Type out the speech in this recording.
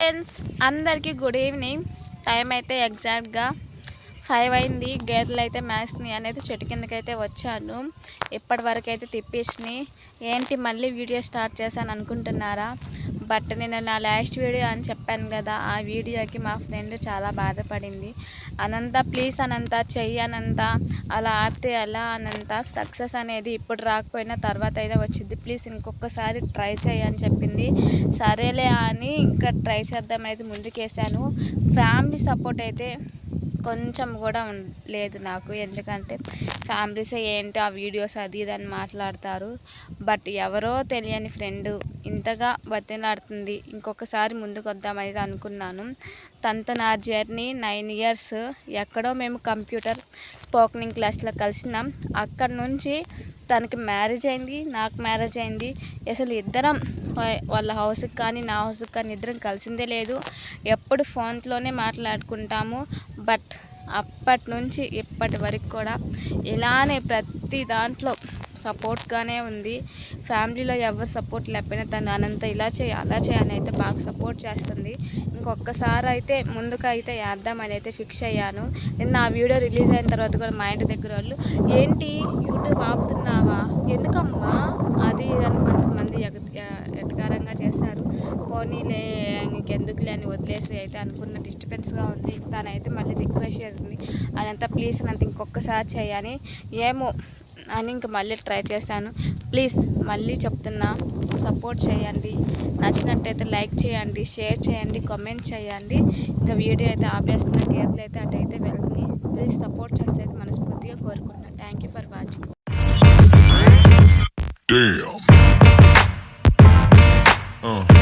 Friends అందరికీ good evening. Time అయితే ఎగ్జాక్ట్గా 5 అయింది. గేదెలు అయితే మేస్తున్నాయి అనేది చెట్టు కిందకైతే వచ్చాను. ఇప్పటి వరకు అయితే తిప్పేసినాయి. ఏంటి మళ్ళీ వీడియో స్టార్ట్ చేశాను అనుకుంటున్నారా? బట్ నేను నా లాస్ట్ వీడియో అని చెప్పాను కదా, ఆ వీడియోకి మా ఫ్రెండ్ చాలా బాధపడింది. అనంత ప్లీజ్ అనంత చెయ్యి అనంత, అలా ఆపితే ఎలా అనంత, సక్సెస్ అనేది ఇప్పుడు రాకపోయినా తర్వాత అయితే వచ్చింది, ప్లీజ్ ఇంకొకసారి ట్రై చేయి అని చెప్పింది. సరేలే అని ఇంకా ట్రై చేద్దామైతే ముందుకేసాను. ఫ్యామిలీ సపోర్ట్ అయితే కొంచెం కూడా లేదు నాకు. ఎందుకంటే ఫ్యామిలీసే ఏంటి ఆ వీడియోస్ అది ఇది అని మాట్లాడతారు. బట్ ఎవరో తెలియని ఫ్రెండ్ ఇంతగా బతిలాడుతుంది. ఇంకొకసారి ముందుకు వద్దామనేది అనుకున్నాను. తనతో నా జర్నీ 9 ఇయర్స్. ఎక్కడో మేము కంప్యూటర్ స్పోకనింగ్ క్లాస్లో కలిసినాం. అక్కడ నుంచి తనకి మ్యారేజ్ అయింది, నాకు మ్యారేజ్ అయింది. అసలు ఇద్దరం వాళ్ళ హౌస్కి కానీ నా హౌస్కి కానీ ఇద్దరం కలిసిందే లేదు. ఎప్పుడు ఫోన్లోనే మాట్లాడుకుంటాము. బట్ అప్పటి నుంచి ఇప్పటి వరకు కూడా ఇలానే ప్రతి దాంట్లో సపోర్ట్గానే ఉంది. ఫ్యామిలీలో ఎవరు సపోర్ట్ లేకపోయినా తను అనంత ఇలా చేయి అలా చేయని అయితే బాగా సపోర్ట్ చేస్తుంది. ఇంకొకసారి అయితే ముందుకైతే వేద్దామని అయితే ఫిక్స్ అయ్యాను. నిన్న ఆ వీడియో రిలీజ్ అయిన తర్వాత కూడా మా ఇంటి దగ్గర వాళ్ళు, ఏంటి యూట్యూబ్ ఆపుతున్నావా, ఎందుకమ్మా అది అని కొంతమంది ఎటకారంగా చేశారు. పోనీలే ఇంకెందుకులే అని వదిలేసి అయితే అనుకున్న డిస్టర్బెన్స్గా ఉంది. తనైతే మళ్ళీ రిక్వెస్ట్ చేసింది, అదంతా ప్లీజ్ అనంత ఇంకొకసారి చేయని, ఏమో అని ఇంక మళ్ళీ ట్రై చేశాను. ప్లీజ్ మళ్ళీ చెప్తున్నా, సపోర్ట్ చేయండి. నచ్చినట్టయితే లైక్ చేయండి, షేర్ చేయండి, కామెంట్ చేయండి. ఇంకా వీడియో అయితే ఆపేస్తున్న, గేదెలు అయితే అటైతే వెళ్తుంది. ప్లీజ్ సపోర్ట్ చేస్తే అయితే మనస్ఫూర్తిగా కోరుకుంటున్నాను. Thank you for watching. Damn.